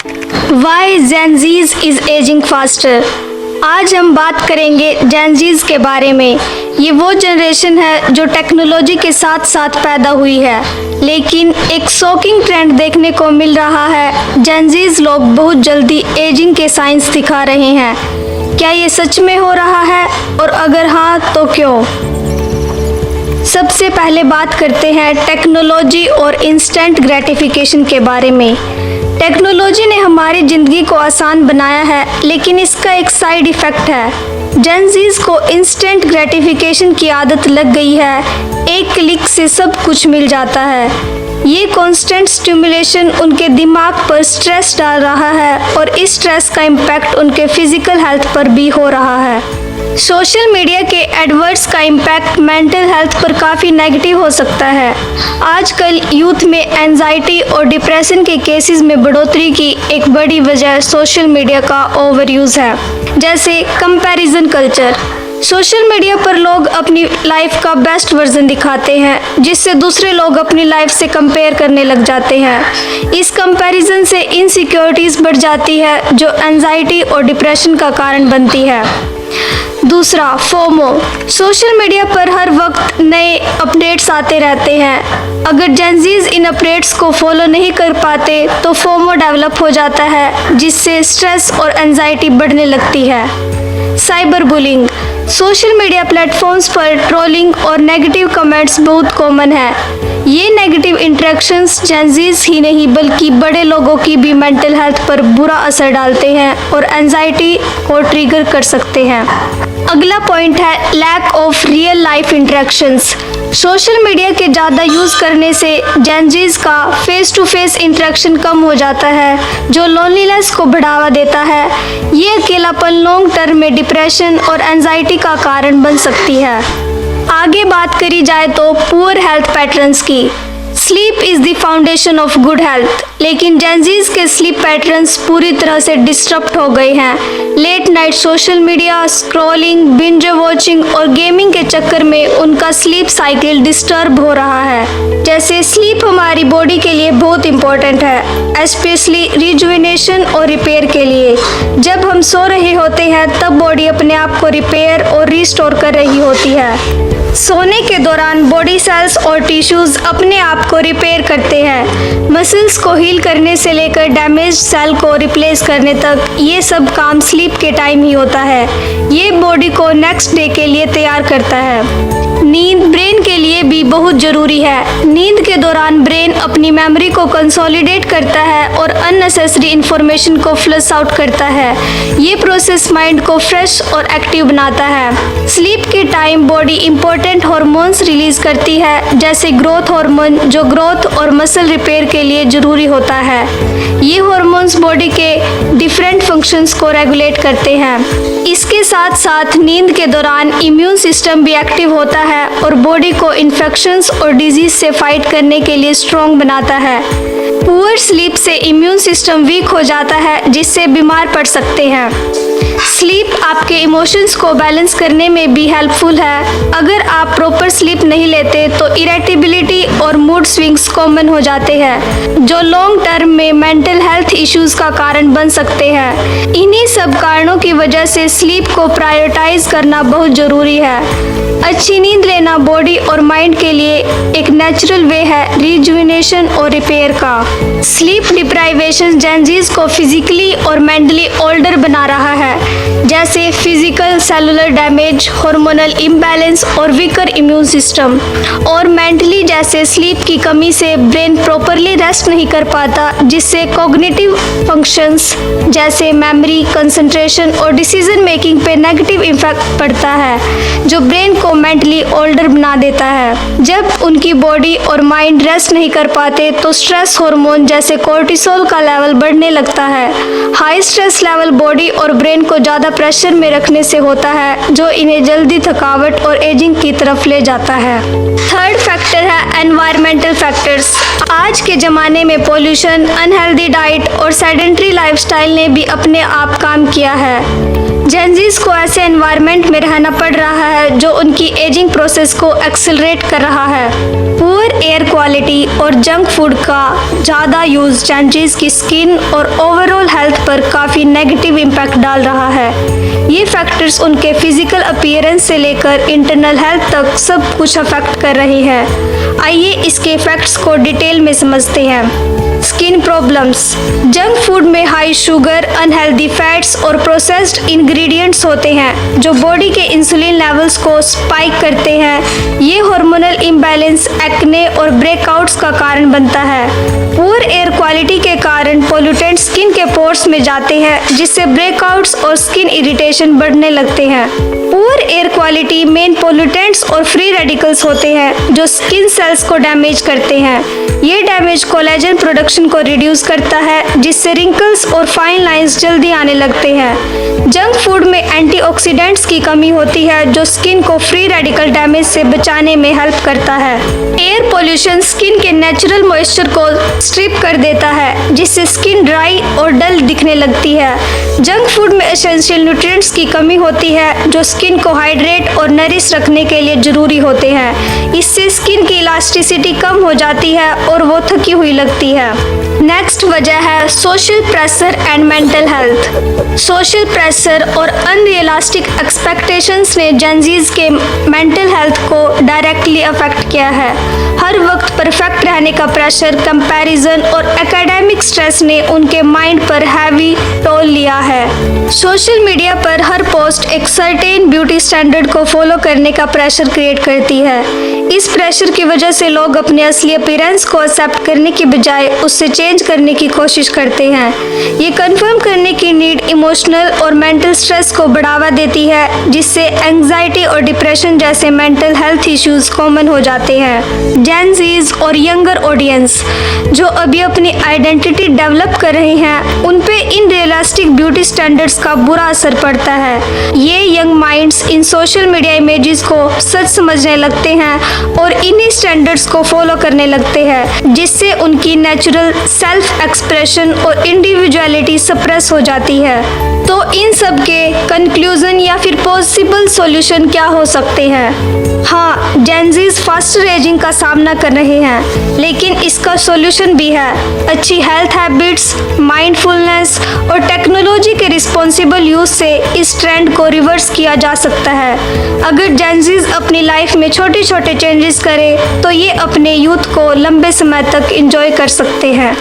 Y gen Zs is ageing faster. आज हम बात करेंगे जेन ज़ीज के बारे में। ये वो जनरेशन है जो टेक्नोलॉजी के साथ साथ पैदा हुई है, लेकिन एक शॉकिंग ट्रेंड देखने को मिल रहा है। जेन ज़ीज लोग बहुत जल्दी एजिंग के साइंस दिखा रहे हैं। क्या ये सच में हो रहा है, और अगर हाँ तो क्यों? सबसे पहले बात करते हैं टेक्नोलॉजी और इंस्टेंट ग्रेटिफिकेशन के बारे में। टेक्नोलॉजी ने हमारी ज़िंदगी को आसान बनाया है, लेकिन इसका एक साइड इफ़ेक्ट है। जेन ज़ीज को इंस्टेंट ग्रेटिफिकेशन की आदत लग गई है। एक क्लिक से सब कुछ मिल जाता है। ये कांस्टेंट स्टिमुलेशन उनके दिमाग पर स्ट्रेस डाल रहा है, और इस स्ट्रेस का इम्पैक्ट उनके फिजिकल हेल्थ पर भी हो रहा है। सोशल मीडिया के एडवर्ड्स का इम्पैक्ट मेंटल हेल्थ पर काफ़ी नेगेटिव हो सकता है। आजकल यूथ में एंजाइटी और डिप्रेशन के केसेस में बढ़ोतरी की एक बड़ी वजह सोशल मीडिया का ओवर यूज़ है। जैसे कंपैरिजन कल्चर। सोशल मीडिया पर लोग अपनी लाइफ का बेस्ट वर्जन दिखाते हैं, जिससे दूसरे लोग अपनी लाइफ से कंपेयर करने लग जाते हैं। इस कंपैरिजन से इनसिक्योरिटीज़ बढ़ जाती है, जो एंजाइटी और डिप्रेशन का कारण बनती है। दूसरा, फोमो। सोशल मीडिया पर हर वक्त नए अपडेट्स आते रहते हैं। अगर जेन ज़ीज इन अपडेट्स को फॉलो नहीं कर पाते तो फोमो डेवलप हो जाता है, जिससे स्ट्रेस और एंजाइटी बढ़ने लगती है। Cyber bullying. Social media platforms पर ट्रोलिंग और नेगेटिव कमेंट्स बहुत कॉमन है। ये नेगेटिव इंटरेक्शंस जेन ज़ीज ही नहीं बल्कि बड़े लोगों की भी मेंटल हेल्थ पर बुरा असर डालते हैं और एंजाइटी को ट्रिगर कर सकते हैं। अगला पॉइंट है lack of real life interactions. Social media के ज़्यादा यूज़ करने से जेन ज़ीज का फेस टू फेस इंटरेक्शन कम हो जाता है, जो लोनलीनेस को बढ़ावा देता है। ये अकेलापन लॉन्ग टर्म में डिप्रेशन और एंजाइटी का कारण बन सकती है। आगे बात करी जाए तो पुअर हेल्थ पैटर्न्स की। Sleep is the foundation of good health, लेकिन जेन ज़ीज के स्लीप पैटर्न्स पूरी तरह से डिस्टर्ब हो गए हैं। Late night social media scrolling, binge watching और गेमिंग के चक्कर में उनका स्लीप साइकिल डिस्टर्ब हो रहा है। जैसे स्लीप हमारी बॉडी के लिए बहुत इम्पोर्टेंट है, स्पेशली रिजुविनेशन और रिपेयर के लिए। जब हम सो रहे होते हैं तब बॉडी अपने आप को रिपेयर और रिस्टोर कर रही होती है। सोने के दौरान बॉडी सेल्स और टिश्यूज अपने आप को रिपेयर करते हैं। मसल्स को हील करने से लेकर डैमेज सेल को रिप्लेस करने तक ये सब काम स्लीप के टाइम ही होता है। ये बॉडी को नेक्स्ट डे के लिए तैयार करता है। नींद ब्रेन के लिए भी बहुत ज़रूरी है। नींद के दौरान ब्रेन अपनी मेमोरी को कंसोलिडेट करता है और अननेसेसरी इंफॉर्मेशन को फ्लश आउट करता है। ये प्रोसेस माइंड को फ्रेश और एक्टिव बनाता है। स्लीप के time body important hormones release करती है, जैसे ग्रोथ हार्मोन, जो ग्रोथ और मसल रिपेयर के लिए ज़रूरी होता है। ये हार्मोन्स बॉडी के डिफरेंट फंक्शंस को रेगुलेट करते हैं। इसके साथ साथ नींद के दौरान इम्यून सिस्टम भी एक्टिव होता है और बॉडी को इन्फेक्शंस और डिजीज से फाइट करने के लिए स्ट्रॉन्ग बनाता है। पुअर स्लीप से इम्यून सिस्टम वीक हो जाता है, जिससे बीमार पड़ सकते हैं। स्लीप आपके इमोशंस को बैलेंस करने में भी हेल्पफुल है। अगर आप प्रॉपर स्लीप नहीं लेते तो इरिटेबिलिटी और मूड स्विंग्स कॉमन हो जाते हैं, जो लॉन्ग टर्म में मेंटल हेल्थ इश्यूज का कारण बन सकते हैं। इन्हीं सब कारणों की वजह से स्लीप को प्रायोरिटाइज करना बहुत ज़रूरी है। अच्छी नींद लेना बॉडी और माइंड के लिए एक नेचुरल वे है रिजुविनेशन और रिपेयर का। स्लीप डिप्राइवेशन जेन ज़ीज को फिजिकली और मेंटली ओल्डर बना रहा है, जैसे physical cellular damage, hormonal imbalance और वीकर इम्यून सिस्टम। और मेंटली, जैसे स्लीप की कमी से ब्रेन प्रॉपरली रेस्ट नहीं कर पाता, जिससे कॉग्निटिव फंक्शंस जैसे मेमोरी, कंसंट्रेशन और डिसीजन मेकिंग पे नेगेटिव इम्पैक्ट पड़ता है, जो ब्रेन को मेंटली ओल्डर बना देता है। जब उनकी बॉडी और माइंड रेस्ट नहीं कर पाते तो स्ट्रेस हार्मोन जैसे कोर्टिसोल का लेवल बढ़ने लगता है। हाई स्ट्रेस लेवल बॉडी और ब्रेन को ज़्यादा प्रेशर में रखने से होता है, जो इन्हें जल्दी थकावट और एजिंग की तरफ ले जाता है। थर्ड फैक्टर है एनवायरमेंटल फैक्टर्स। आज के ज़माने में पोल्यूशन, अनहेल्दी डाइट और सेडेंट्री लाइफस्टाइल ने भी अपने आप काम किया है। जेनजीज को ऐसे एनवायरनमेंट में रहना पड़ रहा है जो उनकी एजिंग प्रोसेस को एक्सेलरेट कर रहा है। पुअर एयर क्वालिटी और जंक फूड का ज़्यादा यूज़ जेनजीज की स्किन और ओवरऑल हेल्थ पर काफ़ी नेगेटिव इम्पैक्ट डाल रहा है। ये फैक्टर्स उनके फिजिकल अपीयरेंस से लेकर इंटरनल हेल्थ तक सब कुछ अफेक्ट कर रही है। आइए इसके इफेक्ट्स को डिटेल में समझते हैं। Skin problems. जंक फूड में हाई शुगर, अनहेल्दी फैट्स और प्रोसेस्ड इंग्रेडिएंट्स होते हैं जो बॉडी के इंसुलिन लेवल्स को स्पाइक करते हैं। ये हार्मोनल इम्बैलेंस, एक्ने और ब्रेकआउट्स का कारण बनता है। पुअर एयर क्वालिटी के कारण पोल्यूटेंट स्किन के पोर्स में जाते हैं जिससे ब्रेकआउट्स और स्किन इरिटेशन बढ़ने लगते हैं। Poor air quality main pollutants और फ्री रेडिकल्स होते हैं जो स्किन सेल्स को डैमेज करते हैं। ये डैमेज कोलेजन प्रोडक्शन को रिड्यूस करता है जिससे रिंकल्स और फाइन लाइंस जल्दी आने लगते हैं। जंक फूड में एंटीऑक्सीडेंट्स की कमी होती है जो स्किन को फ्री रेडिकल डैमेज से बचाने में हेल्प करता है। एयर पोल्यूशन स्किन के नेचुरल मॉइस्चर को स्ट्रिप कर देता है जिससे स्किन ड्राई और डल दिखने लगती है। जंक फूड में एसेंशियल न्यूट्रिएंट्स की कमी होती है जो स्किन को हाइड्रेट और नरिश रखने के लिए जरूरी होते हैं। इससे स्किन की इलास्टिसिटी कम हो जाती है और वो थकी हुई लगती है। नेक्स्ट वजह है social pressure and mental health. Social pressure और अनरियलिस्टिक एक्सपेक्टेशंस ने जेनजीज के मेंटल हेल्थ को डायरेक्टली अफेक्ट किया है। हर वक्त परफेक्ट रहने का प्रेशर, कंपैरिजन और एकेडमिक स्ट्रेस ने उनके माइंड पर हैवी टोल लिया है। सोशल मीडिया पर हर पोस्ट एक सर्टेन ब्यूटी स्टैंडर्ड को फॉलो करने का प्रेशर क्रिएट करती है। इस प्रेशर की वजह से लोग अपने असली अपीयरेंस को एक्सेप्ट करने की बजाय उससे चेंज करने की कोशिश करते हैं। ये कंफर्म करने की नीड इमोशनल और मेंटल स्ट्रेस को बढ़ावा देती है जिससे एंजाइटी और डिप्रेशन जैसे मेंटल हेल्थ इश्यूज कॉमन हो जाते हैं। जेनजीज और यंगर ऑडियंस जो अभी अपनी आइडेंटिटी डेवलप कर रहे हैं उन पे इन रियलिस्टिक ब्यूटी स्टैंडर्ड्स का बुरा असर पड़ता है। ये यंग माइंड्स इन सोशल मीडिया इमेजेस को सच समझने लगते हैं और इन्हीं स्टैंडर्ड्स को फॉलो करने लगते हैं जिससे उनकी नेचुरल सेल्फ एक्सप्रेशन और इंडिविजुअलिटी सप्रेस हो जाती है। तो इन सब के कंक्लूजन या फिर पॉसिबल सॉल्यूशन क्या हो सकते हैं? हाँ, जेनजीज फास्टर एजिंग का सामना कर रहे हैं लेकिन इसका सॉल्यूशन भी है। अच्छी हेल्थ हैबिट्स, माइंडफुलनेस और टेक्नोलॉजी के रिस्पॉन्सिबल यूज से इस ट्रेंड को रिवर्स किया जा सकता है। अगर जेनजीज अपनी लाइफ में छोटे छोटे चेंजेस करें तो ये अपने यूथ को लंबे समय तक एंजॉय कर सकते हैं।